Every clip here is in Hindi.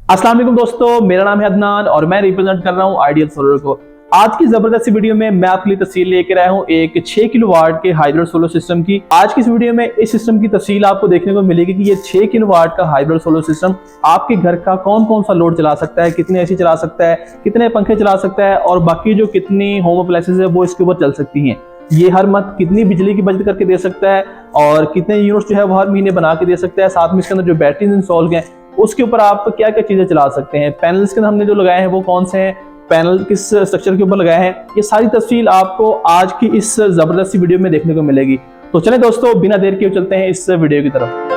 अस्सलाम वालेकुम दोस्तों, मेरा नाम है अदनान और मैं रिप्रेजेंट कर रहा हूं आइडियल सोलर को। आज की जबरदस्त वीडियो में मैं आपके लिए तफसील लेकर आया हूं एक 6 किलोवाट के हाइब्रिड सोलर सिस्टम की। आज की इस वीडियो में इस सिस्टम की तफसील आपको देखने को मिलेगी कि ये 6 किलोवाट का हाइब्रिड सोलर सिस्टम आपके घर का कौन कौन सा लोड चला सकता है, कितने एसी चला सकता है, कितने पंखे चला सकता है और बाकी जो कितनी होम अप्लायंसेस है वो इसके ऊपर चल सकती हैं। ये हर मंथ कितनी बिजली की बचत करके दे सकता है और कितने यूनिट्स जो है वो हर महीने बना के दे सकता है। साथ में इसके अंदर जो बैटरीज इंस्टॉल हैं उसके ऊपर आप क्या क्या चीजें चला सकते हैं, पैनल्स के अंदर हमने जो लगाए हैं वो कौन से हैं, पैनल किस स्ट्रक्चर के ऊपर लगाए हैं, ये सारी तफसील आपको आज की इस जबरदस्त वीडियो में देखने को मिलेगी। तो चलें दोस्तों, बिना देर किए चलते हैं इस वीडियो की तरफ।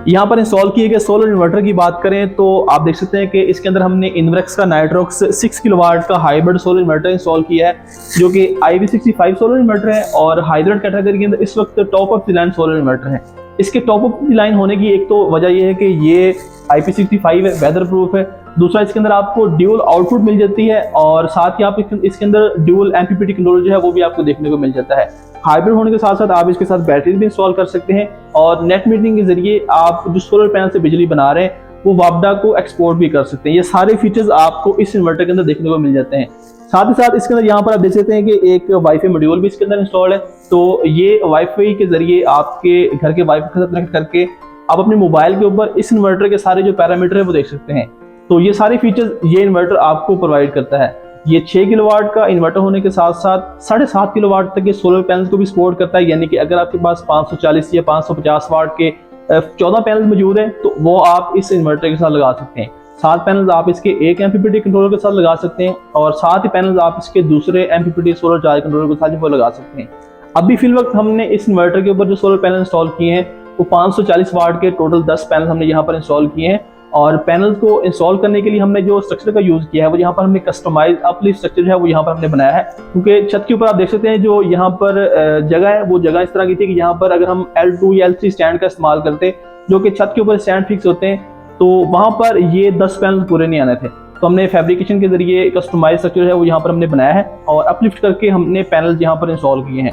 यहाँ पर इंस्टॉल किए गए सोलर इन्वर्टर की बात करें तो आप देख सकते हैं कि इसके अंदर हमने इन्वर्क्स का नाइट्रोक्स 6 किलोवाट का हाइब्रिड सोलर इन्वर्टर इंस्टॉल किया है, जो कि IV65 सोलर इन्वर्टर है और हाइब्रिड कैटेगरी के अंदर इस वक्त top of the line solar inverter है। इसके टॉप ऑफ द लाइन होने की एक तो वजह यह है कि ये IP65 है, वेदर प्रूफ है। दूसरा, इसके अंदर आपको ड्यूल आउटपुट मिल जाती है और साथ ही आप इसके अंदर ड्यूल MPPT कंट्रोलर जो है वो भी आपको देखने को मिल जाता है। हाइब्रिड होने के साथ साथ आप इसके साथ बैटरी भी इंस्टॉल कर सकते हैं और नेट मीटरिंग के जरिए आप जो सोलर पैनल से बिजली बना रहे हैं वो वापडा को एक्सपोर्ट भी कर सकते हैं। ये सारे फीचर्स आपको इस इन्वर्टर के अंदर देखने को मिल जाते हैं। साथ ही साथ इसके अंदर यहाँ पर आप देख सकते हैं कि एक वाईफाई मॉड्यूल भी इसके अंदर इंस्टॉल है। तो ये वाईफाई के जरिए आपके घर के वाईफाई के साथ कनेक्ट करके आप अपने मोबाइल के ऊपर इस इन्वर्टर के सारे जो पैरामीटर है वो देख सकते हैं। तो ये सारे फीचर्स ये इन्वर्टर आपको प्रोवाइड करता है। ये 6 किलोवाट का इन्वर्टर होने के साथ साथ 7.5 किलोवाट तक के सोलर पैनल को भी सपोर्ट करता है, यानी कि अगर आपके पास 540 या 550 वाट के 14 पैनल मौजूद हैं तो वो आप इस इन्वर्टर के साथ लगा सकते हैं। 7 पैनल आप इसके एक MPPT कंट्रोलर के साथ लगा सकते हैं और 7 ही पैनल आप इसके दूसरे MPPT सोलर चार्ज कंट्रोलर के साथ वो लगा सकते हैं। अभी फिल वक्त हमने इस इन्वर्टर के ऊपर जो सोलर पैनल इंस्टॉल किए हैं वो 540 वाट के टोटल 10 पैनल हमने यहाँ पर इंस्टॉल किए हैं। और पैनल को इंस्टॉल करने के लिए हमने जो स्ट्रक्चर का यूज किया है वो यहाँ पर हमने कस्टमाइज अपलिफ्ट स्ट्रक्चर जो है वो यहाँ पर हमने बनाया है, क्योंकि छत के ऊपर आप देख सकते हैं जो यहाँ पर जगह है वो जगह इस तरह की थी कि यहाँ पर अगर हम L2 या L3 स्टैंड का इस्तेमाल करते, जो कि छत के ऊपर स्टैंड फिक्स होते हैं, तो वहाँ पर ये 10 पैनल पूरे नहीं आने थे। तो हमने फैब्रिकेशन के जरिए कस्टमाइज स्ट्रक्चर है वो यहाँ पर हमने बनाया है और अपलिफ्ट करके हमने पैनल यहाँ पर इंस्टॉल किए हैं।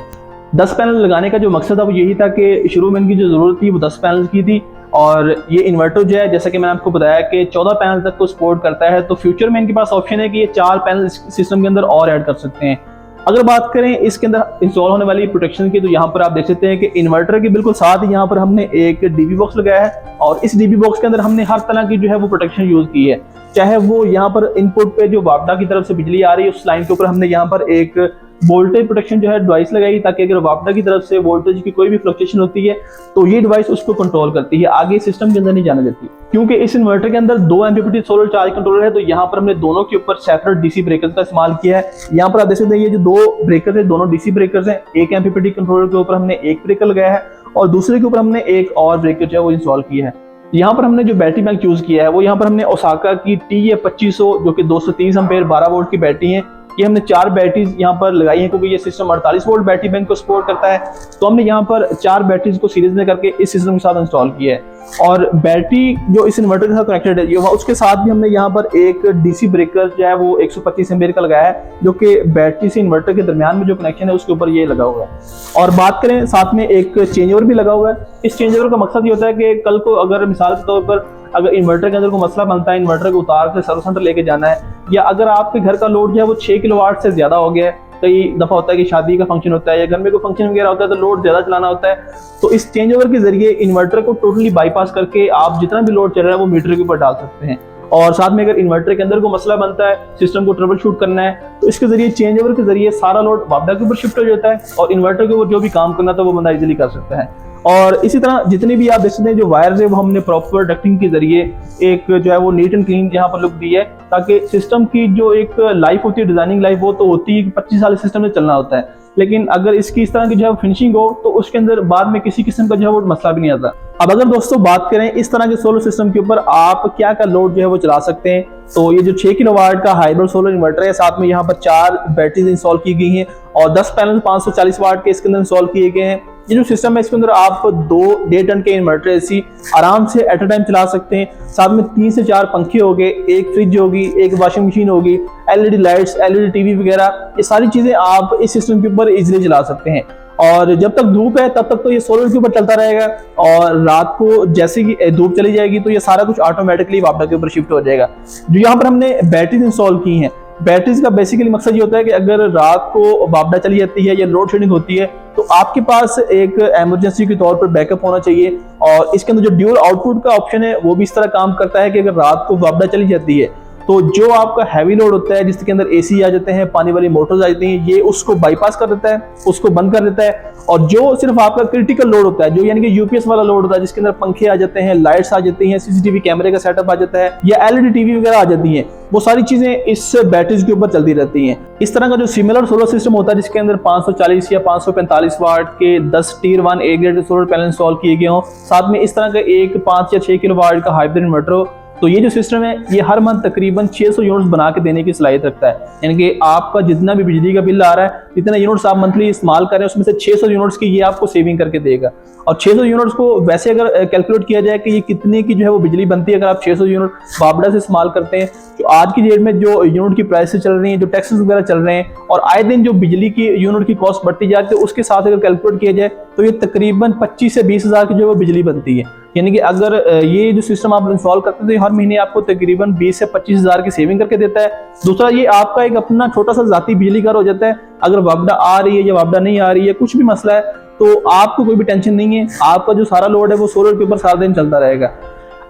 10 पैनल लगाने का जो मकसद था वो यही था कि शुरू में इनकी जो जरूरत थी वो 10 पैनल की थी और ये इन्वर्टर जो है जैसा कि मैंने आपको बताया कि 14 पैनल तक को सपोर्ट करता है। तो फ्यूचर में इनके पास ऑप्शन है कि ये 4 पैनल सिस्टम के अंदर और ऐड कर सकते हैं। अगर बात करें इसके अंदर इंस्टॉल होने वाली प्रोटेक्शन की, तो यहाँ पर आप देख सकते हैं कि इन्वर्टर के बिल्कुल साथ ही यहाँ पर हमने एक DB बॉक्स लगाया है और इस DB बॉक्स के अंदर हमने हर तरह की जो है वो प्रोटेक्शन यूज की है। चाहे वो यहाँ पर इनपुट पे जो वापडा की तरफ से बिजली आ रही है उस लाइन के ऊपर हमने यहाँ पर एक वोल्टेज प्रोटेक्शन जो है डिवाइस लगाई, ताकि अगर वापडा की तरफ से वोल्टेज की कोई भी फ्लक्चुएशन होती है तो ये डिवाइस उसको कंट्रोल करती है, आगे सिस्टम के अंदर नहीं जाने देती। क्योंकि इस इन्वर्टर के अंदर 2 MPPT सोलर चार्ज कंट्रोलर है तो यहाँ पर हमने दोनों के ऊपर सेपरेट DC ब्रेकर्स का इस्तेमाल किया है। यहाँ पर आप देख सकते हैं ये जो 2 ब्रेकर्स है दोनों DC ब्रेकर्स हैं। एक MPPT कंट्रोलर के ऊपर हमने एक ब्रेकर लगाया है और दूसरे के ऊपर हमने एक और ब्रेकर जो है वो इंस्टॉल किया है। यहाँ पर हमने जो बैटरी बैंक यूज किया है वो यहाँ पर हमने ओसाका की TA2500 जो कि 230 एम्पेयर 12 वोल्ट की बैटरी है। ये हमने 4 बैटरीज यहाँ पर लगाई हैं क्योंकि ये सिस्टम 48 वोल्ट बैटरी बैंक को सपोर्ट करता है। तो हमने यहाँ पर 4 बैटरीज को सीरीज में करके इस सिस्टम के साथ इंस्टॉल किया है और बैटरी जो इस इन्वर्टर के साथ कनेक्टेड है उसके साथ भी हमने यहाँ पर एक DC ब्रेकर जो है वो 125 एम्पेयर का लगाया है, जो कि बैटरी से इन्वर्टर के दरमियान में जो कनेक्शन है उसके ऊपर ये लगा हुआ है। और बात करें साथ में एक चेंज ओवर भी लगा हुआ है। इस चेंज ओवर का मकसद ये होता है कि कल को अगर मिसाल के तौर पर अगर इन्वर्टर के अंदर कोई मसला बनता है, इन्वर्टर को उतार के सर्विस सेंटर लेके जाना है, या अगर आपके घर का लोड जो है वो 6 किलोवाट से ज्यादा हो गया है, कई दफा होता है कि शादी का फंक्शन होता है या घर में कोई फंक्शन वगैरह होता है तो लोड ज्यादा चलाना होता है, तो इस चेंज ओवर के जरिए इन्वर्टर को टोटली बाईपास करके आप जितना भी लोड चल रहा है वो मीटर के ऊपर डाल सकते हैं। और साथ में अगर इन्वर्टर के अंदर को मसला बनता है, सिस्टम को ट्रबल शूट करना है, तो इसके जरिए चेंज ओवर के जरिए सारा लोड वापडा के ऊपर शिफ्ट हो जाता है और इन्वर्टर के ऊपर जो भी काम करना था वो बंदा इजीली कर सकता है। और इसी तरह जितनी भी आप देख सकते हैं जो वायर्स है वो हमने प्रॉपर डक्टिंग के जरिए एक जो है वो नीट एंड क्लीन यहाँ पर लुक दी है, ताकि सिस्टम की जो एक लाइफ होती है, डिजाइनिंग लाइफ, वो तो होती है 25 साल सिस्टम में चलना होता है, लेकिन अगर इसकी इस तरह की जो है फिनिशिंग हो तो उसके अंदर बाद में किसी किस्म का जो है वो मसला भी नहीं आता। अब अगर दोस्तों बात करें इस तरह के सोलर सिस्टम के ऊपर आप क्या क्या लोड जो है वो चला सकते हैं, तो ये जो 6 किलोवाट का हाइब्रिड सोलर इन्वर्टर है, साथ में यहाँ पर 4 बैटरीज इंस्टॉल की गई हैं और 10 पैनल 540 वाट के इसके अंदर इंस्टॉल किए गए हैं। ये जो सिस्टम है इसके अंदर आप 2 1.5 टन के इन्वर्टर एसी आराम से एट अ टाइम चला सकते हैं। साथ में 3 से 4 पंखे हो गए, एक फ्रिज होगी, एक वॉशिंग मशीन होगी, एलईडी लाइट्स, एलईडी टीवी वगैरह, ये सारी चीजें आप इस सिस्टम के ऊपर इजीली चला सकते हैं। और जब तक धूप है तब तक तो ये सोलर के ऊपर चलता रहेगा, और रात को जैसे कि धूप चली जाएगी तो ये सारा कुछ ऑटोमेटिकली वापडा के ऊपर शिफ्ट हो जाएगा। जो यहाँ पर हमने बैटरीज इंस्टॉल की हैं, बैटरीज का बेसिकली मकसद ये होता है कि अगर रात को वापडा चली जाती है या लोड शेडिंग होती है तो आपके पास एक इमरजेंसी के तौर पर बैकअप होना चाहिए। और इसके अंदर जो ड्यूल आउटपुट का ऑप्शन है वो भी इस तरह काम करता है कि अगर रात को वापडा चली जाती है तो जो आपका हैवी लोड होता है जिसके अंदर एसी आ जाते हैं, पानी वाली मोटर्स आ जाती हैं, ये उसको बाईपास कर देता है, उसको बंद कर देता है। और जो सिर्फ आपका क्रिटिकल लोड होता है, जो यानी कि यूपीएस वाला लोड होता है जिसके अंदर पंखे आ जाते हैं, लाइट्स आ जाती हैं, सीसीटीवी कैमरे का सेटअप आ जाता है या एलईडी टीवी वगैरह आ जाती है, वो सारी चीजें इस बैटरीज के ऊपर चलती रहती हैं। इस तरह का जो सिमिलर सोलर सिस्टम होता है जिसके अंदर 540 या 545 वाट के 10 tier 1 A grade solar panel install किए गए हों, साथ में इस तरह का एक 5 या 6 किलोवाट का हाइब्रिड इन्वर्टर हो, तो ये जो सिस्टम है ये हर मंथ तकरीबन 600 यूनिट्स बना के देने की सलाहियत रखता है। यानी कि आपका जितना भी बिजली का बिल आ रहा है, जितना यूनिट्स आप मंथली इस्तेमाल कर रहे हैं, उसमें से 600 यूनिट्स की ये आपको सेविंग करके देगा। और 600 यूनिट्स को वैसे अगर कैलकुलेट किया जाए कि ये कितने की जो है वो बिजली बनती है, अगर आप 600 यूनिट वापडा से इस्तेमाल करते हैं, जो आज की डेट में जो यूनिट की प्राइसेस चल रही हैं, जो टैक्सेस वगैरह चल रहे हैं और आए दिन जो बिजली की यूनिट की कॉस्ट बढ़ती जाती है, उसके साथ अगर कैलकुलेट किया जाए तो ये तकरीबन 25 से 20 हज़ार की जो है वो बिजली बनती है। यानी कि अगर ये जो सिस्टम आप इंस्टॉल करते हैं तो हर महीने आपको तकरीबन 20 से 25 हज़ार की सेविंग करके देता है। दूसरा, ये आपका एक अपना छोटा सा जाती बिजली घर हो जाता है। अगर वापडा आ रही है या वापडा नहीं आ रही है, कुछ भी मसला है, तो आपको कोई भी टेंशन नहीं है, आपका जो सारा लोड है वो सोलर के ऊपर सारा दिन चलता रहेगा।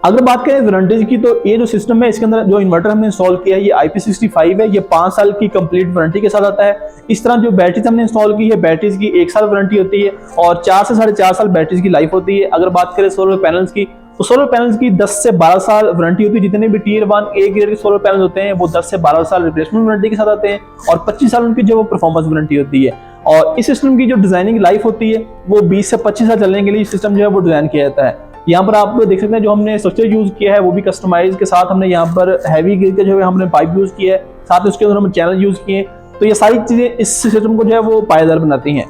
अगर बात करें वारंटीज की, तो ये जो सिस्टम है इसके अंदर जो इन्वर्टर हमने इंस्टॉल किया है ये IP65 है, ये 5 साल की कंप्लीट वारंटी के साथ आता है। इस तरह जो बैटरीज हमने इंस्टॉल की है, बैटरीज की 1 साल वारंटी होती है और 4 से 4.5 साल बैटरीज की लाइफ होती है। अगर बात करें सोलर पैनल्स की, तो सोलर पैनल्स की 10 से 12 साल वारंटी होती है। जितने भी टियर 1 ए ग्रेड के सोलर पैनल होते हैं वो 10 से 12 साल रिप्लेसमेंट वारंटी के साथ आते हैं और 25 साल उनकी जो वो परफॉर्मेंस वारंटी होती है। और इस सिस्टम की जो डिजाइनिंग लाइफ होती है वो 20 से 25 साल चलने के लिए सिस्टम जो है वो डिजाइन किया जाता है। यहाँ पर आप देख सकते हैं जो हमने स्ट्रक्चर यूज किया है वो भी कस्टमाइज के साथ हमने यहाँ पर हैवी ग्रेड का जो है हमने पाइप यूज किया है, साथ उसके अंदर हमने चैनल यूज किए। तो ये सारी चीजें इस सिस्टम को जो है वो पायदार बनाती हैं।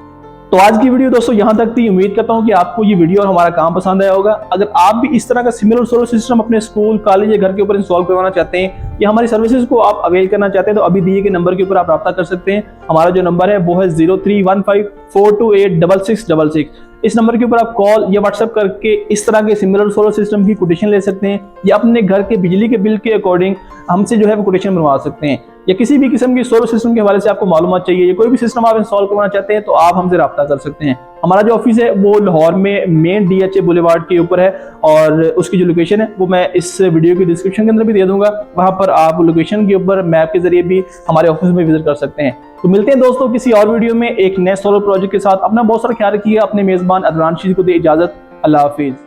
तो आज की वीडियो दोस्तों यहाँ तक थी। उम्मीद करता हूँ कि आपको ये वीडियो और हमारा काम पसंद आया होगा। अगर आप भी इस तरह का सिमिलर सोलर सिस्टम अपने स्कूल, कॉलेज या घर के ऊपर इंस्टॉल करवाना चाहते हैं या हमारी सर्विसेज को आप अवेल करना चाहते हैं तो अभी दिए गए नंबर के ऊपर आप राब्ता कर सकते हैं। हमारा जो नंबर है वो है 0315428666। इस नंबर के ऊपर आप कॉल या व्हाट्सएप करके इस तरह के सिमिलर सोलर सिस्टम की कोटेशन ले सकते हैं या अपने घर के बिजली के बिल के अकॉर्डिंग हमसे जो है वो कोटेशन बनवा सकते हैं। या किसी भी किस्म की सोलर सिस्टम के हवाले से आपको मालूमात चाहिए या कोई भी सिस्टम आप इंस्टॉल करवाना चाहते हैं तो आप हमसे राब्ता कर सकते हैं। हमारा जो ऑफिस है वो लाहौर में मेन DHA बुलेवार्ड के ऊपर है और उसकी जो लोकेशन है वो मैं इस वीडियो की डिस्क्रिप्शन के अंदर भी दे दूंगा। वहां पर आप लोकेशन के ऊपर मैप के जरिए भी हमारे ऑफिस में विजिट कर सकते हैं। तो मिलते हैं दोस्तों किसी और वीडियो में एक नए सोलर प्रोजेक्ट के साथ। अपना बहुत सारा ख्याल रखिए। अपने मेजबान अदनान शीर को दे इजाजत। अल्लाह हाफिज।